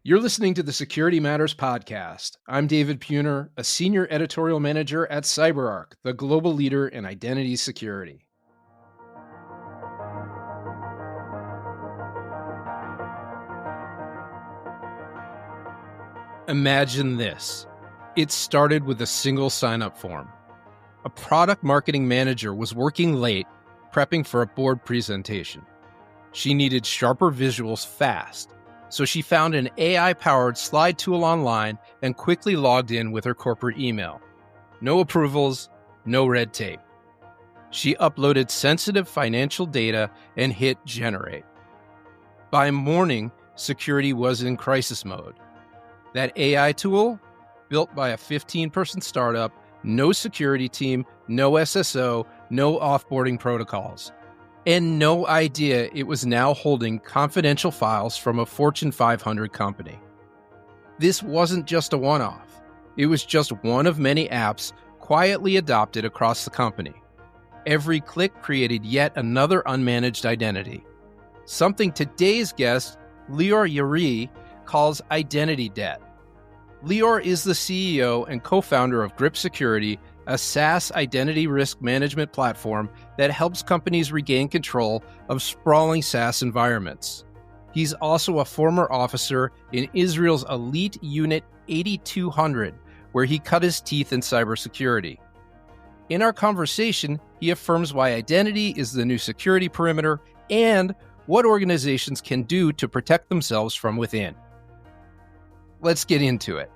You're listening to the Security Matters podcast. I'm David Puner, a senior editorial manager at CyberArk, the global leader in identity security. Imagine this. It started with a single sign-up form. A product marketing manager was working late, prepping for a board presentation. She needed sharper visuals fast, so she found an AI-powered slide tool online and quickly logged in with her corporate email. No approvals, no red tape. She uploaded sensitive financial data and hit generate. By morning, security was in crisis mode. That AI tool, built by a 15-person startup, no security team, no SSO, no offboarding protocols, and no idea it was now holding confidential files from a Fortune 500 company. This wasn't just a one-off. It was just one of many apps quietly adopted across the company. Every click created yet another unmanaged identity. Something today's guest, Lior Yaari, calls identity debt. Lior is the CEO and co-founder of Grip Security, a SaaS identity risk management platform that helps companies regain control of sprawling SaaS environments. He's also a former officer in Israel's elite unit 8200, where he cut his teeth in cybersecurity. In our conversation, he affirms why identity is the new security perimeter and what organizations can do to protect themselves from within. Let's get into it.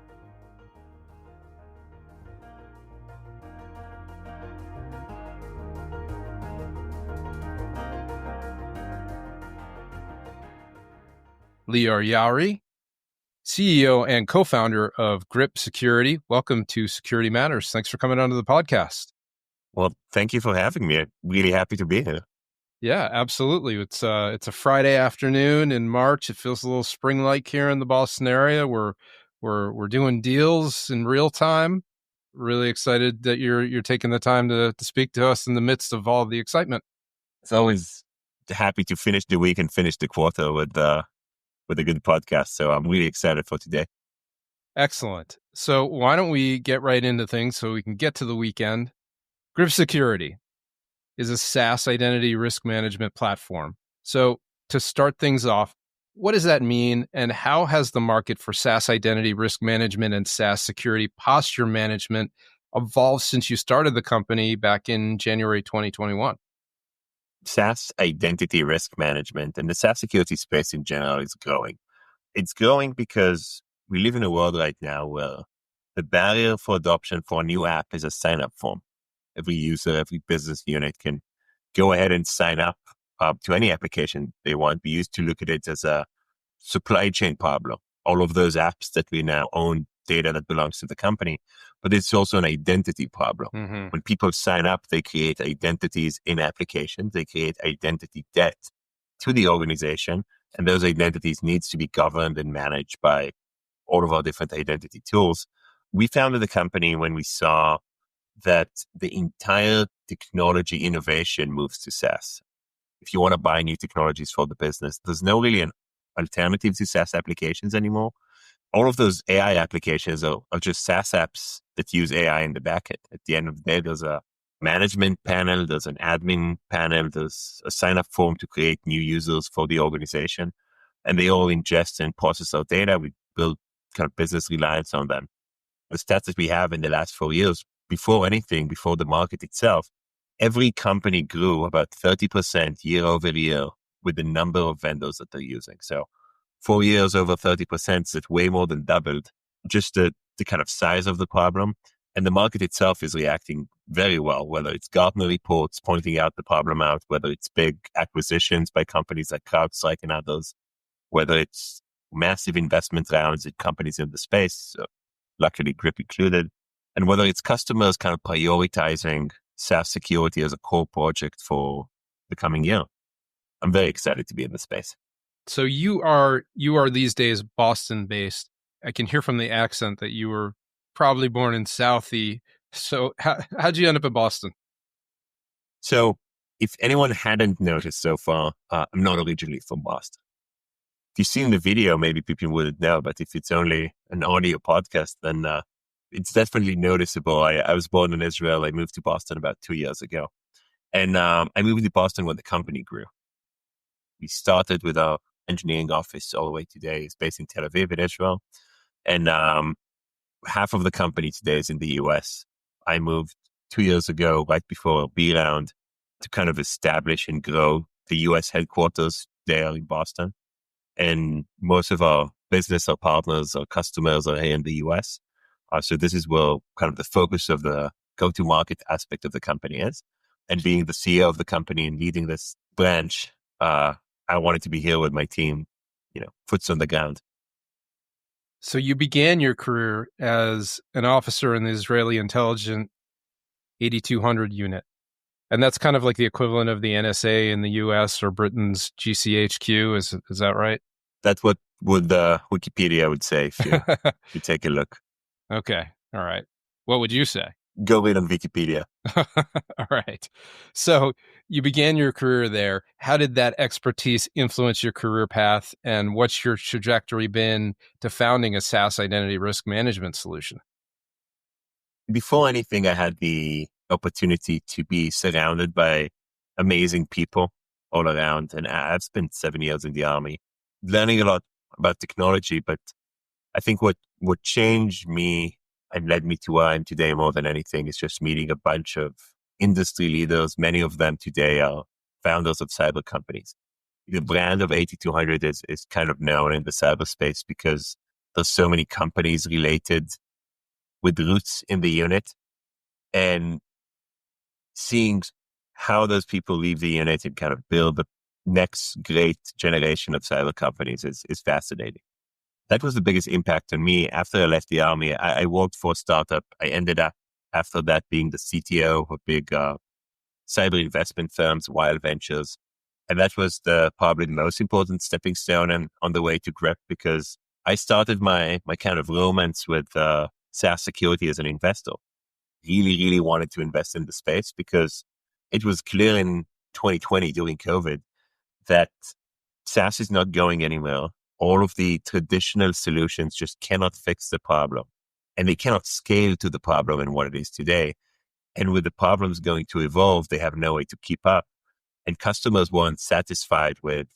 Lior Yaari, CEO and co-founder of Grip Security. Welcome to Security Matters. Thanks for coming onto the podcast. Well, thank you for having me. I'm really happy to be here. Yeah, absolutely. It's a Friday afternoon in March. It feels a little spring-like here in the Boston area. We're doing deals in real time. Really excited that you're taking the time to speak to us in the midst of all the excitement. It's always happy to finish the week and finish the quarter with a good podcast. So I'm really excited for today. Excellent. So why don't we get right into things so we can get to the weekend? Grip Security is a SaaS identity risk management platform. So to start things off, what does that mean, and how has the market for SaaS identity risk management and SaaS security posture management evolved since you started the company back in January 2021? SaaS identity risk management and the SaaS security space in general is growing. It's growing because we live in a world right now where the barrier for adoption for a new app is a sign-up form. Every user, every business unit can go ahead and sign up to any application they want. We used to look at it as a supply chain problem. All of those apps that we now own data that belongs to the company, but it's also an identity problem. Mm-hmm. When people sign up, they create identities in applications. They create identity debt to the organization, and those identities needs to be governed and managed by all of our different identity tools. We founded the company when we saw that the entire technology innovation moves to SaaS. If you want to buy new technologies for the business, there's no really an alternative to SaaS applications anymore. All of those AI applications are just SaaS apps that use AI in the backend. At the end of the day, there's a management panel, there's an admin panel, there's a sign-up form to create new users for the organization, and they all ingest and process our data. We build kind of business reliance on them. The stats that we have in the last 4 years, before the market itself, every company grew about 30% year over year with the number of vendors that they're using. So 4 years over 30%, that's way more than doubled just the kind of size of the problem. And the market itself is reacting very well, whether it's Gartner reports pointing out the problem out, whether it's big acquisitions by companies like CrowdStrike and others, whether it's massive investment rounds in companies in the space, luckily Grip included, and whether it's customers kind of prioritizing SaaS security as a core project for the coming year. I'm very excited to be in the space. So you are these days Boston based. I can hear from the accent that you were probably born in Southie. So how'd you end up in Boston? So if anyone hadn't noticed so far, I'm not originally from Boston. you've seen the video, maybe people wouldn't know, but if it's only an audio podcast, then it's definitely noticeable. I was born in Israel. I moved to Boston about 2 years ago. And I moved to Boston when the company grew. We started with our engineering office all the way today. It's based in Tel Aviv in Israel. And half of the company today is in the US. I moved 2 years ago, right before B round, to kind of establish and grow the US headquarters there in Boston. And most of our business, our partners, our customers are here in the US. So this is where kind of the focus of the go-to-market aspect of the company is. And being the CEO of the company and leading this branch, I wanted to be here with my team, foots on the ground. So you began your career as an officer in the Israeli intelligence 8200 unit. And that's kind of like the equivalent of the NSA in the US or Britain's GCHQ. Is that right? That's what Wikipedia would say if you take a look. Okay. All right. What would you say? Go read on Wikipedia. All right. So you began your career there. How did that expertise influence your career path? And what's your trajectory been to founding a SaaS identity risk management solution? Before anything, I had the opportunity to be surrounded by amazing people all around. And I've spent 7 years in the army, learning a lot about technology. But I think what changed me and led me to where I am today more than anything is just meeting a bunch of industry leaders. Many of them today are founders of cyber companies. The brand of 8200 is kind of known in the cyberspace because there's so many companies related with roots in the unit, and seeing how those people leave the unit and kind of build the next great generation of cyber companies is fascinating. That was the biggest impact on me. After I left the army, I worked for a startup. I ended up, after that, being the CTO of big cyber investment firms, Wild Ventures. And that was probably the most important stepping stone on the way to grep, because I started my kind of romance with SaaS security as an investor. Really, really wanted to invest in the space because it was clear in 2020 during COVID that SaaS is not going anywhere. All of the traditional solutions just cannot fix the problem, and they cannot scale to the problem and what it is today. And with the problems going to evolve, they have no way to keep up. And customers weren't satisfied with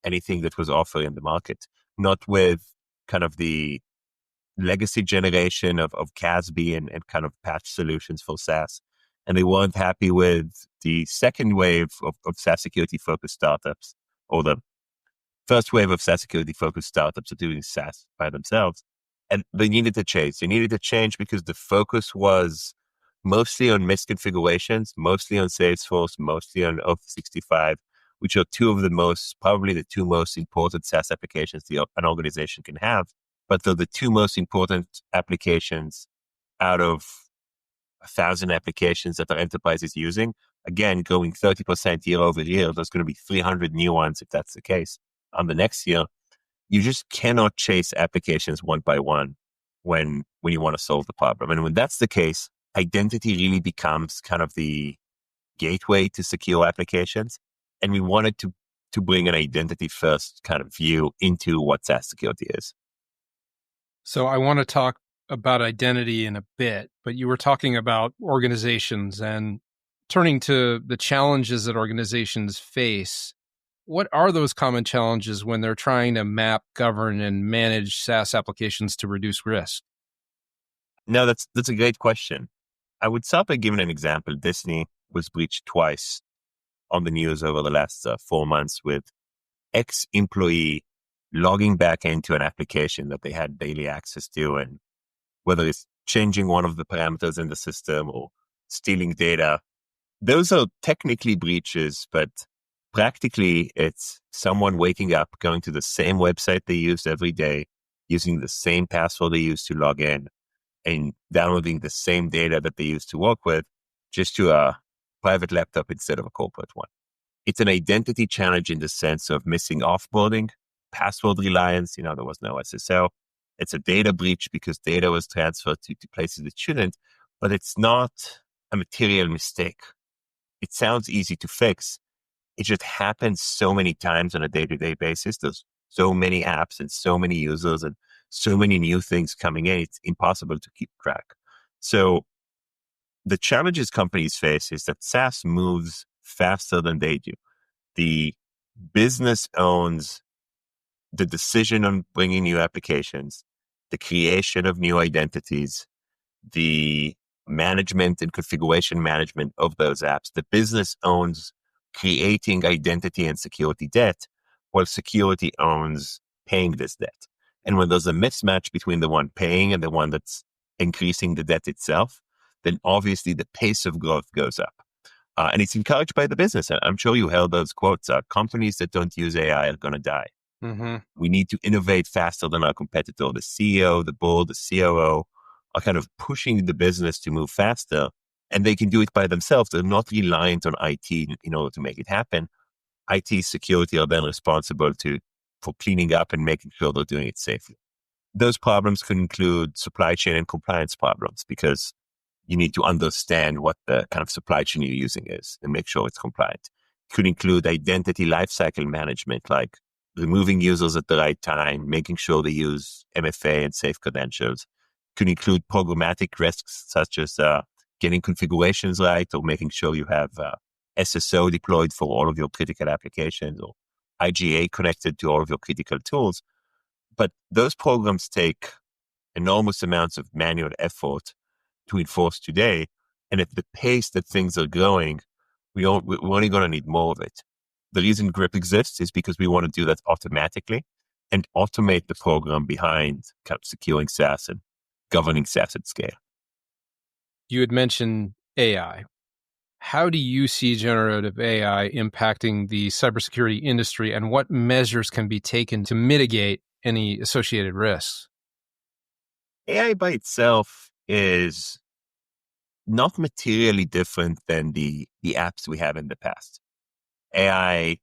anything that was offered in the market, not with kind of the legacy generation of CASB and kind of patch solutions for SaaS. And they weren't happy with the second wave of SaaS security focused startups, or the first wave of SaaS security focused startups are doing SaaS by themselves. And they needed to change. They needed to change because the focus was mostly on misconfigurations, mostly on Salesforce, mostly on Office 365, which are probably the two most important SaaS applications an organization can have. But they're the two most important applications out of 1,000 applications that our enterprise is using. Again, going 30% year over year, there's going to be 300 new ones if that's the case. On the next year, you just cannot chase applications one by one when you want to solve the problem. And when that's the case, identity really becomes kind of the gateway to secure applications. And we wanted to bring an identity first kind of view into what SaaS security is. So I want to talk about identity in a bit, but you were talking about organizations and turning to the challenges that organizations face. What are those common challenges when they're trying to map, govern, and manage SaaS applications to reduce risk? No, that's a great question. I would start by giving an example. Disney was breached twice on the news over the last 4 months, with ex-employee logging back into an application that they had daily access to, and whether it's changing one of the parameters in the system or stealing data. Those are technically breaches, but practically it's someone waking up, going to the same website they used every day, using the same password they used to log in, and downloading the same data that they used to work with just to a private laptop instead of a corporate one. It's an identity challenge in the sense of missing offboarding, password reliance. There was no SSL. It's a data breach because data was transferred to places it shouldn't, but it's not a material mistake. It sounds easy to fix. It just happens so many times on a day-to-day basis. There's so many apps and so many users and so many new things coming in, it's impossible to keep track. So the challenges companies face is that SaaS moves faster than they do. The business owns the decision on bringing new applications, the creation of new identities, the management and configuration management of those apps. The business owns creating identity and security debt, while security owns paying this debt. And when there's a mismatch between the one paying and the one that's increasing the debt itself, then obviously the pace of growth goes up. And it's encouraged by the business. I'm sure you heard those quotes. Companies that don't use AI are going to die. Mm-hmm. We need to innovate faster than our competitor. The CEO, the board, the COO are kind of pushing the business to move faster, and they can do it by themselves. They're not reliant on IT in order to make it happen. IT security are then responsible for cleaning up and making sure they're doing it safely. Those problems could include supply chain and compliance problems, because you need to understand what the kind of supply chain you're using is and make sure it's compliant. It could include identity lifecycle management, like removing users at the right time, making sure they use MFA and safe credentials. It could include programmatic risks, such as getting configurations right, or making sure you have SSO deployed for all of your critical applications, or IGA connected to all of your critical tools. But those programs take enormous amounts of manual effort to enforce today. And at the pace that things are growing, we're only going to need more of it. The reason GRIP exists is because we want to do that automatically and automate the program behind kind of securing SaaS and governing SaaS at scale. You had mentioned AI. How do you see generative AI impacting the cybersecurity industry, and what measures can be taken to mitigate any associated risks? AI by itself is not materially different than the apps we have in the past. AI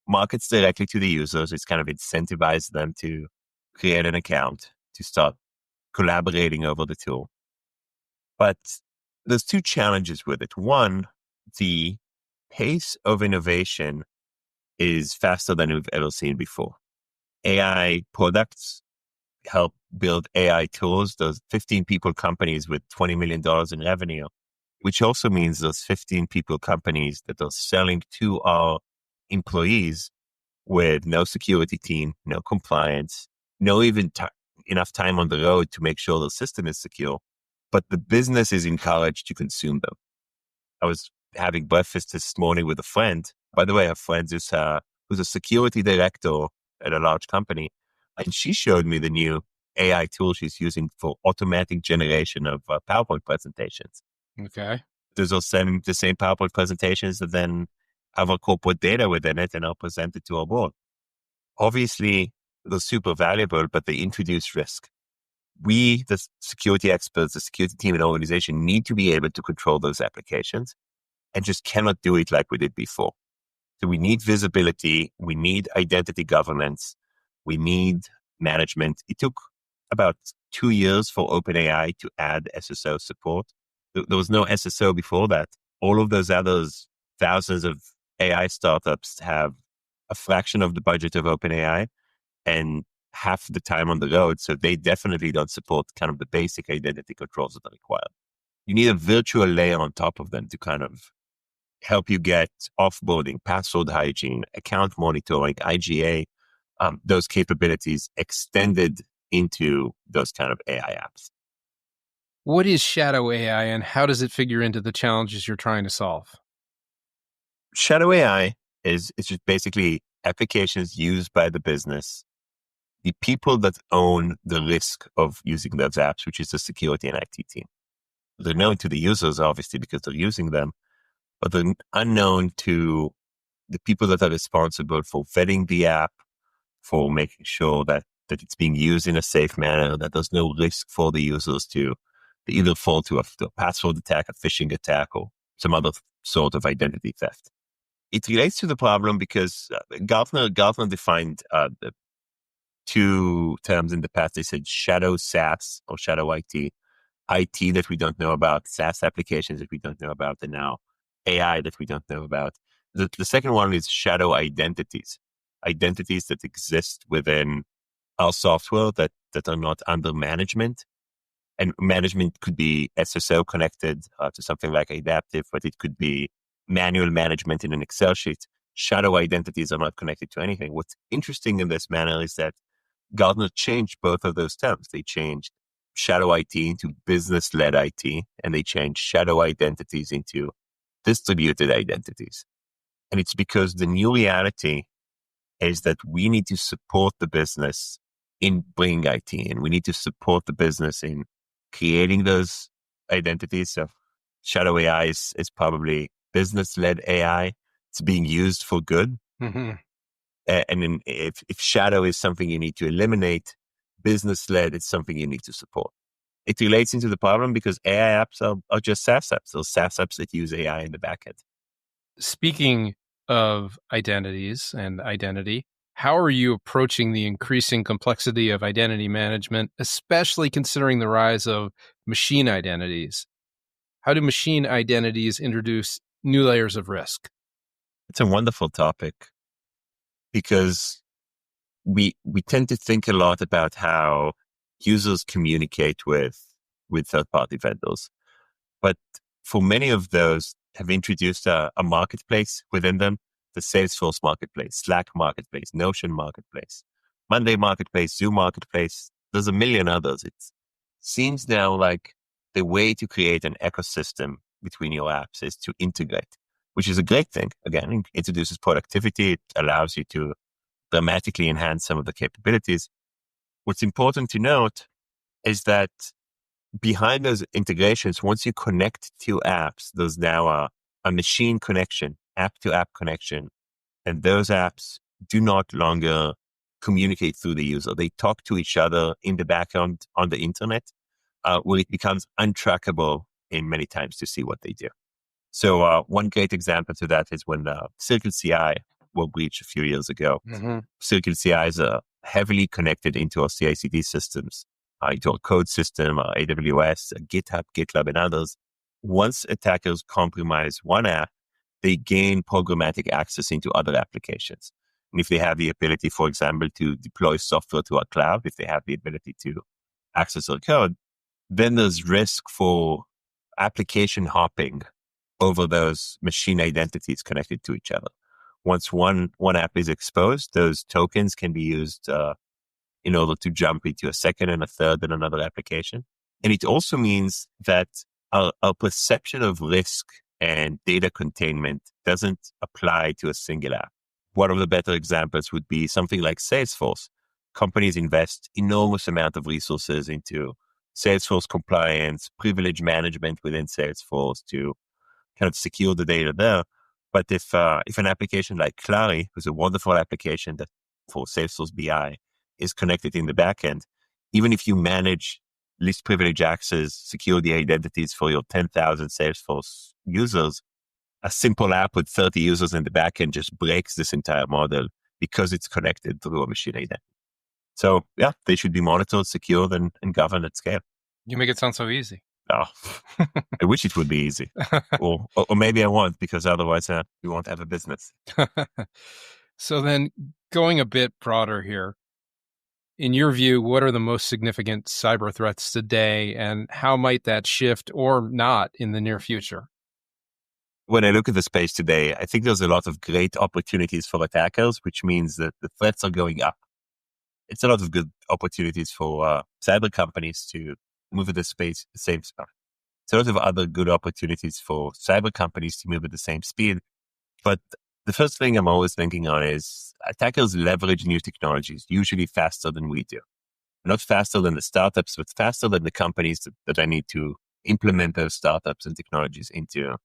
markets directly to the users. It's kind of incentivized them to create an account, to start collaborating over the tool. But there's two challenges with it. One, the pace of innovation is faster than we've ever seen before. AI products help build AI tools. Those 15 people companies with $20 million in revenue, which also means those 15 people companies that are selling to our employees with no security team, no compliance, no even enough time on the road to make sure the system is secure, but the business is encouraged to consume them. I was having breakfast this morning with a friend. By the way, a friend who's a security director at a large company, and she showed me the new AI tool she's using for automatic generation of PowerPoint presentations. Okay. Those are the same PowerPoint presentations that then have our corporate data within it, and I'll present it to our board. Obviously, they're super valuable, but they introduce risk. We, the security experts, the security team and organization, need to be able to control those applications and just cannot do it like we did before. So we need visibility. We need identity governance. We need management. It took about 2 years for OpenAI to add SSO support. There was no SSO before that. All of those others, thousands of AI startups, have a fraction of the budget of OpenAI and half the time on the road. So they definitely don't support kind of the basic identity controls that are required. You need a virtual layer on top of them to kind of help you get offboarding, password hygiene, account monitoring, IGA, those capabilities extended into those kind of AI apps. What is shadow AI, and how does it figure into the challenges you're trying to solve? Shadow AI is just basically applications used by the business, the people that own the risk of using those apps, which is the security and IT team. They're known to the users, obviously, because they're using them, but they're unknown to the people that are responsible for vetting the app, for making sure that it's being used in a safe manner, that there's no risk for the users to either fall to a password attack, a phishing attack, or some other sort of identity theft. It relates to the problem because Gartner defined the two terms in the past. They said shadow SaaS or shadow IT that we don't know about, SaaS applications that we don't know about, and now AI that we don't know about. The second one is shadow identities. identities that exist within our software that are not under management. And management could be SSO connected to something like Adaptive, but it could be manual management in an Excel sheet. Shadow identities are not connected to anything. What's interesting in this manner is that Gartner changed both of those terms. They changed shadow IT into business-led IT, and they changed shadow identities into distributed identities. And it's because the new reality is that we need to support the business in bringing IT in. We need to support the business in creating those identities. So shadow AI is probably business-led AI. It's being used for good. Mm-hmm. And then if shadow is something you need to eliminate, business-led is something you need to support. It relates into the problem because AI apps are just SaaS apps. Those SaaS apps that use AI in the backend. Speaking of identities and identity, how are you approaching the increasing complexity of identity management, especially considering the rise of machine identities? How do machine identities introduce new layers of risk? It's a wonderful topic because we tend to think a lot about how users communicate with third-party vendors. But for many of those have introduced a marketplace within them, the Salesforce marketplace, Slack marketplace, Notion marketplace, Monday marketplace, Zoom marketplace. There's a million others. It seems now like the way to create an ecosystem between your apps is to integrate, which is a great thing. Again, it introduces productivity. It allows you to dramatically enhance some of the capabilities. What's important to note is that behind those integrations, once you connect two apps, there's now a machine connection, app to app connection. And those apps do not longer communicate through the user. They talk to each other in the background on the internet, where it becomes untrackable in many times to see what they do. So one great example to that is when Circle CI were breached a few years ago. Mm-hmm. Circle CI is heavily connected into our CI/CD systems, into our code system, our AWS, GitHub, GitLab, and others. Once attackers compromise one app, they gain programmatic access into other applications. And if they have the ability, for example, to deploy software to our cloud, if they have the ability to access our code, then there's risk for application hopping over those machine identities connected to each other. Once one app is exposed, those tokens can be used in order to jump into a second and a third and another application. And it also means that our perception of risk and data containment doesn't apply to a single app. One of the better examples would be something like Salesforce. Companies invest enormous amount of resources into Salesforce compliance, privilege management within Salesforce to kind of secure the data there. But if an application like Clary, who's a wonderful application that for Salesforce BI, is connected in the backend, even if you manage least privilege access, secure the identities for your 10,000 Salesforce users, a simple app with 30 users in the backend just breaks this entire model because it's connected through a machine identity. So yeah, they should be monitored, secured, and governed at scale. You make it sound so easy. Oh, I wish it would be easy. or maybe I won't, because otherwise we won't have a business. So then going a bit broader here, in your view, what are the most significant cyber threats today, and how might that shift or not in the near future? When I look at the space today, I think there's a lot of great opportunities for attackers, which means that the threats are going up. It's a lot of good opportunities for cyber companies to move at the same speed. It's a lot of other good opportunities for cyber companies to move at the same speed. But the first thing I'm always thinking on is attackers leverage new technologies, usually faster than we do. Not faster than the startups, but faster than the companies that I need to implement those startups and technologies into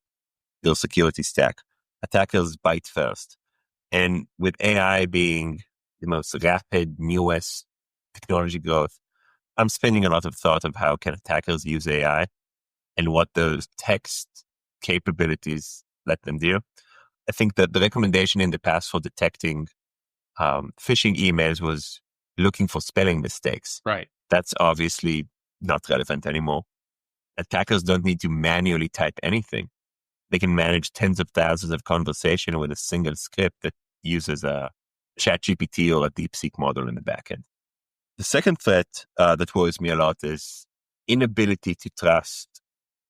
their security stack. Attackers bite first. And with AI being the most rapid, newest technology growth, I'm spending a lot of thought of how can attackers use AI and what those text capabilities let them do. I think that the recommendation in the past for detecting phishing emails was looking for spelling mistakes. Right. That's obviously not relevant anymore. Attackers don't need to manually type anything. They can manage tens of thousands of conversations with a single script that uses a ChatGPT or a DeepSeek model in the backend. The second threat that worries me a lot is inability to trust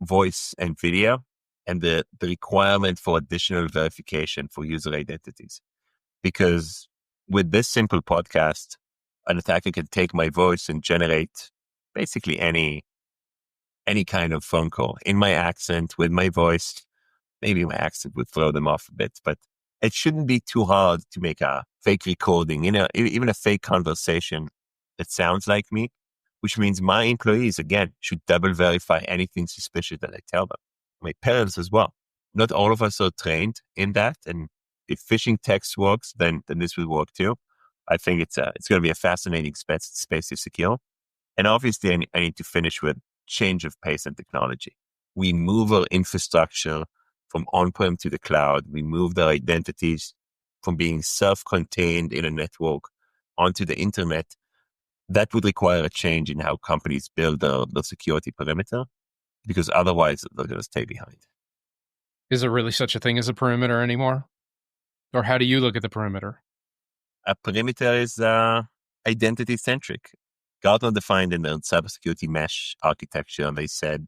voice and video and the requirement for additional verification for user identities. Because with this simple podcast, an attacker can take my voice and generate basically any kind of phone call in my accent with my voice. Maybe my accent would throw them off a bit, but it shouldn't be too hard to make a fake recording, even a fake conversation that sounds like me, which means my employees, again, should double verify anything suspicious that I tell them. My parents as well. Not all of us are trained in that. And if phishing text works, then this will work too. I think it's going to be a fascinating space to secure. And obviously, I need to finish with change of pace and technology. We move our infrastructure from on-prem to the cloud. We move their identities from being self-contained in a network onto the internet. That would require a change in how companies build their security perimeter, because otherwise they're going to stay behind. Is there really such a thing as a perimeter anymore? Or how do you look at the perimeter? A perimeter is identity-centric. Gartner defined in their cybersecurity mesh architecture, and they said,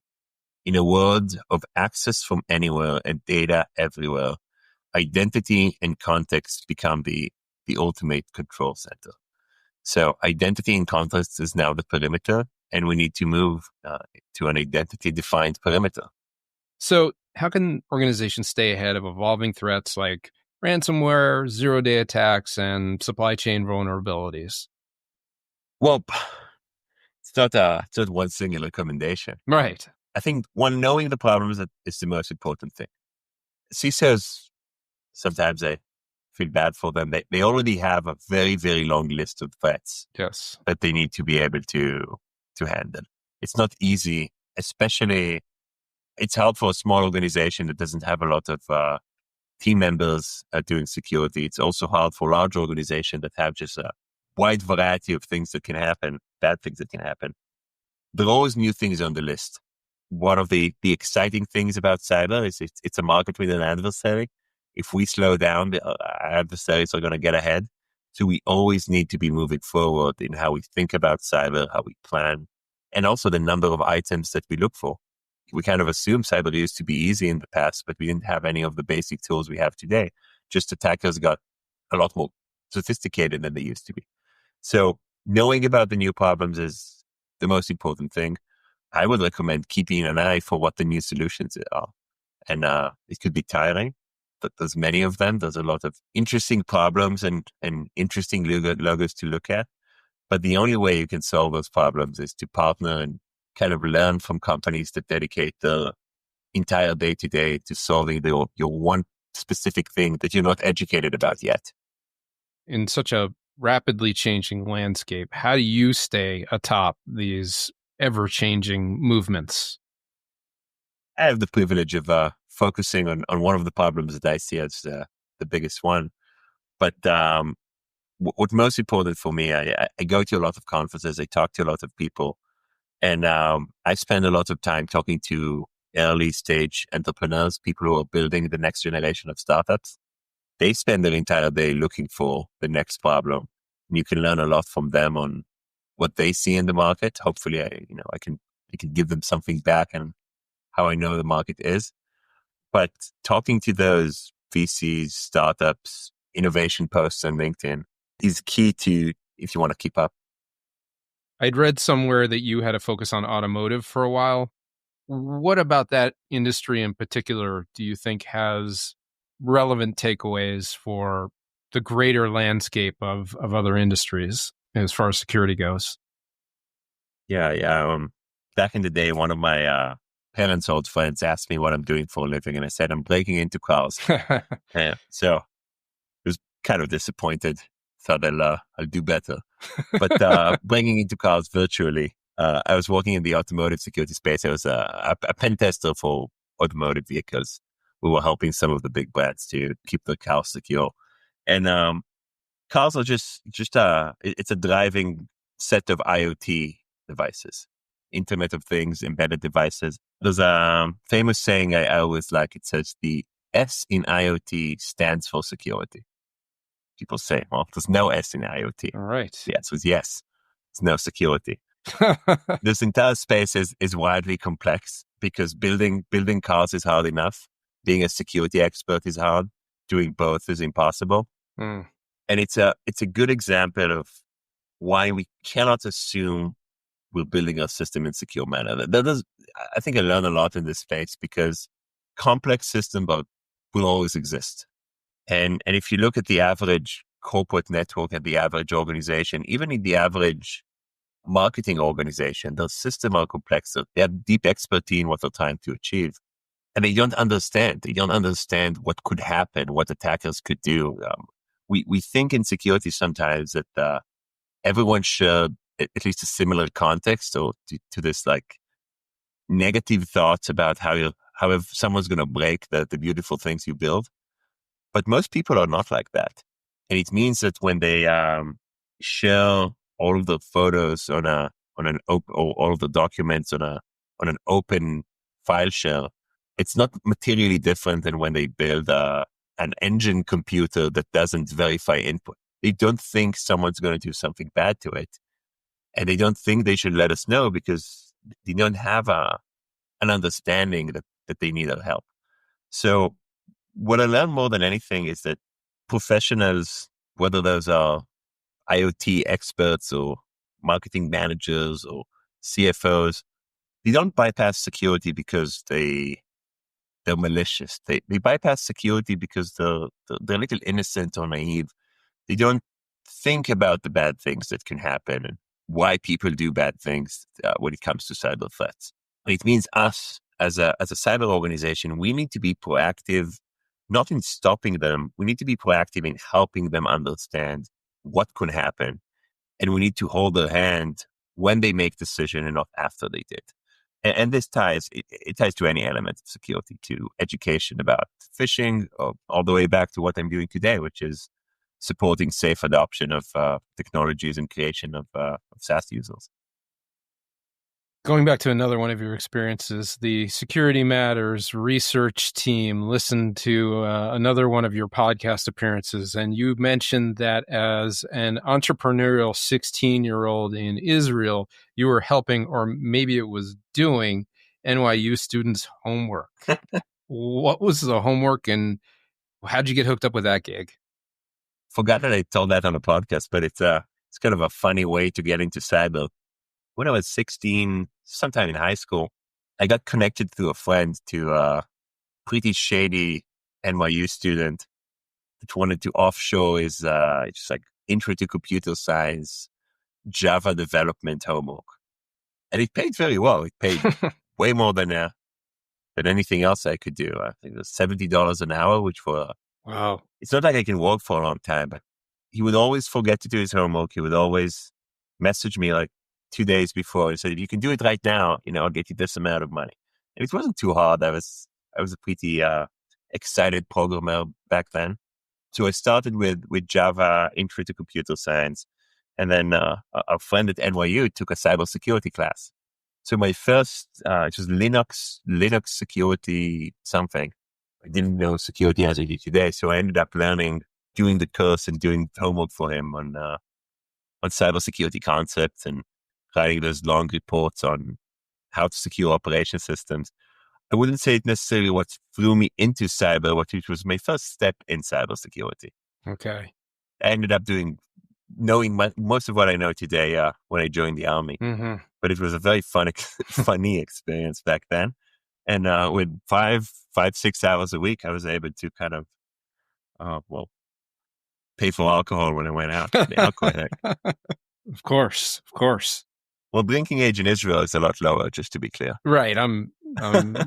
in a world of access from anywhere and data everywhere, identity and context become the ultimate control center. So identity and context is now the perimeter, and we need to move to an identity-defined perimeter. So how can organizations stay ahead of evolving threats like ransomware, zero-day attacks, and supply chain vulnerabilities? Well, it's not one single recommendation. Right. I think knowing the problems is the most important thing. CISOs, sometimes I feel bad for them. They already have a very, very long list of threats that they need to be able to handle. It's not easy, especially it's hard for a small organization that doesn't have a lot of team members doing security. It's also hard for large organizations that have just a wide variety of things that can happen, bad things that can happen. There are always new things on the list. One of the exciting things about cyber is it's a market with an adversary. If we slow down, our adversaries are going to get ahead. So we always need to be moving forward in how we think about cyber, how we plan, and also the number of items that we look for. We kind of assume cyber used to be easy in the past, but we didn't have any of the basic tools we have today. Just attackers got a lot more sophisticated than they used to be. So knowing about the new problems is the most important thing. I would recommend keeping an eye for what the new solutions are. And it could be tiring, but there's many of them. There's a lot of interesting problems and interesting logos to look at. But the only way you can solve those problems is to partner and kind of learn from companies that dedicate their entire day-to-day to solving your one specific thing that you're not educated about yet. In such a rapidly changing landscape, how do you stay atop these ever-changing movements? I have the privilege of focusing on one of the problems that I see as the biggest one. But what's most important for me, I go to a lot of conferences, I talk to a lot of people, and I spend a lot of time talking to early stage entrepreneurs, people who are building the next generation of startups. They spend their entire day looking for the next problem. And you can learn a lot from them on what they see in the market. Hopefully, I can give them something back and how I know the market is. But talking to those VCs, startups, innovation posts on LinkedIn is key to if you want to keep up. I'd read somewhere that you had a focus on automotive for a while. What about that industry in particular do you think has relevant takeaways for the greater landscape of other industries as far as security goes? Yeah. Back in the day, one of my parents' old friends asked me what I'm doing for a living, and I said I'm breaking into cars. So I was kind of disappointed. Thought I'll do better. But breaking into cars virtually, I was working in the automotive security space. I was a pen tester for automotive vehicles. We were helping some of the big brands to keep their cars secure. And cars are just it's a driving set of IoT devices, Internet of Things, embedded devices. There's a famous saying I always like. It says the S in IoT stands for security. People say, well, there's no S in IoT. All right. The answer is yes. There's no security. This entire space is wildly complex because building cars is hard enough. Being a security expert is hard. Doing both is impossible. Mm. And it's a good example of why we cannot assume we're building our system in a secure manner. I think I learned a lot in this space because complex systems will always exist. And if you look at the average corporate network and the average organization, even in the average marketing organization, those systems are complex. So they have deep expertise in what they're trying to achieve. And they don't understand. They don't understand what could happen, what attackers could do. We think in security sometimes that everyone should at least a similar context or to this like negative thoughts about how if someone's going to break the beautiful things you build. But most people are not like that. And it means that when they share all of the photos on an open, or all of the documents on an open file share, it's not materially different than when they build an engine computer that doesn't verify input. They don't think someone's going to do something bad to it. And they don't think they should let us know because they don't have an understanding that they need our help. So what I learned more than anything is that professionals, whether those are IoT experts or marketing managers or CFOs, they don't bypass security because they're malicious. They bypass security because they're a little innocent or naive. They don't think about the bad things that can happen and why people do bad things when it comes to cyber threats. And it means us as a cyber organization, we need to be proactive, not in stopping them. We need to be proactive in helping them understand what could happen. And we need to hold their hand when they make decision and not after they did. And this ties to any element of security, to education about phishing, or all the way back to what I'm doing today, which is supporting safe adoption of technologies and creation of SaaS users. Going back to another one of your experiences, the Security Matters research team listened to another one of your podcast appearances, and you mentioned that as an entrepreneurial 16-year-old in Israel, you were helping, or maybe it was doing, NYU students' homework. What was the homework, and how'd you get hooked up with that gig? Forgot that I told that on a podcast, but it's kind of a funny way to get into cyber. When I was 16, sometime in high school, I got connected through a friend to a pretty shady NYU student that wanted to offshore his just like intro to computer science, Java development homework. And it paid very well. It paid way more than anything else I could do. I think it was $70 an hour, which wow. It's not like I can work for a long time, but he would always forget to do his homework. He would always message me like 2 days before and said, if you can do it right now, I'll get you this amount of money. And it wasn't too hard. I was a pretty excited programmer back then. So I started with Java, intro to computer science. And then a friend at NYU took a cybersecurity class. So my first, it was Linux security something. I didn't know security as I do today. So I ended up doing the course and doing homework for him on cybersecurity concepts and writing those long reports on how to secure operation systems. I wouldn't say it necessarily what threw me into cyber, which was my first step in cybersecurity. Okay. I ended up knowing most of what I know today when I joined the army. Mm-hmm. But it was a very funny experience back then. And with 6 hours a week, I was able to kind of, pay for alcohol when I went out. The alcohol addict. Of course. Well, drinking age in Israel is a lot lower, just to be clear. Right. I'm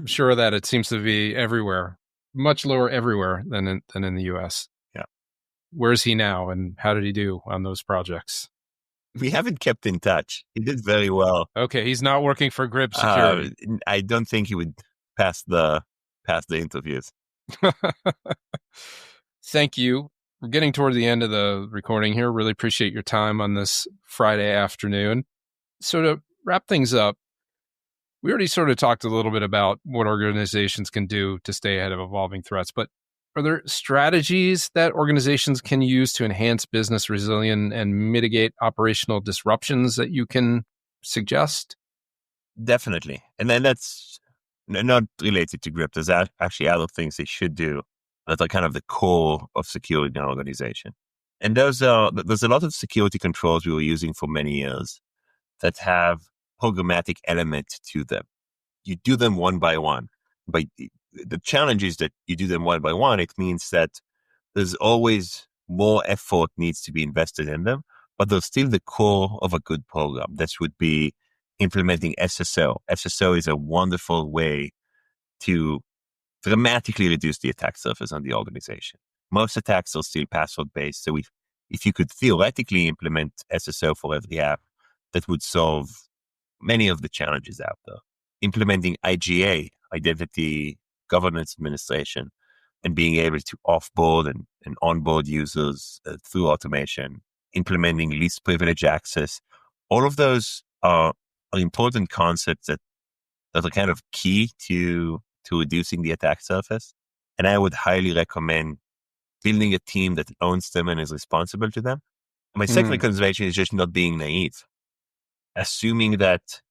sure that it seems to be everywhere, much lower everywhere than in the U.S. Yeah. Where's he now, and how did he do on those projects? We haven't kept in touch. He did very well. Okay, he's not working for Grip Security. I don't think he would pass the interviews. Thank you. We're getting toward the end of the recording here. Really appreciate your time on this Friday afternoon. So to wrap things up, we already sort of talked a little bit about what organizations can do to stay ahead of evolving threats, but Are there strategies that organizations can use to enhance business resilience and mitigate operational disruptions that you can suggest? Definitely. And then that's not related to grip. There's actually other things they should do that are kind of the core of security in an organization. And there's a lot of security controls we were using for many years that have programmatic element to them. You do them one by one. But the challenge is that you do them one by one. It means that there's always more effort needs to be invested in them, but they're still the core of a good program. This would be implementing SSO. SSO is a wonderful way to dramatically reduce the attack surface on the organization. Most attacks are still password-based, so if you could theoretically implement SSO for every app, that would solve many of the challenges out there. Implementing IGA, Identity Governance Administration, and being able to offboard and onboard users through automation, implementing least privilege access. All of those are important concepts that are kind of key to reducing the attack surface. And I would highly recommend building a team that owns them and is responsible to them. My second consideration is just not being naive. Assuming that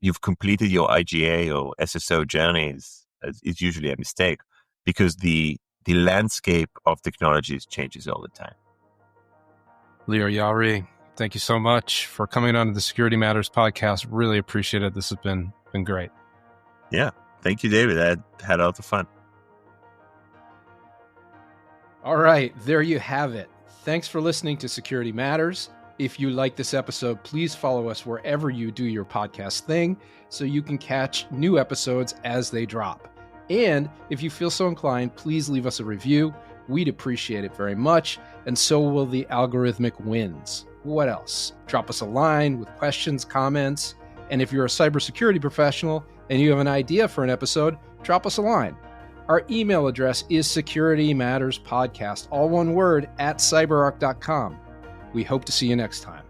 you've completed your IGA or SSO journeys is usually a mistake, because the landscape of technologies changes all the time. Lior Yaari, thank you so much for coming on to the Security Matters podcast. Really appreciate it. This has been great. Yeah. Thank you, David. I had a lot of fun. All right. There you have it. Thanks for listening to Security Matters. If you like this episode, please follow us wherever you do your podcast thing so you can catch new episodes as they drop. And if you feel so inclined, please leave us a review. We'd appreciate it very much. And so will the algorithmic wins. What else? Drop us a line with questions, comments. And if you're a cybersecurity professional and you have an idea for an episode, drop us a line. Our email address is securitymatterspodcast, all one word, @cyberark.com. We hope to see you next time.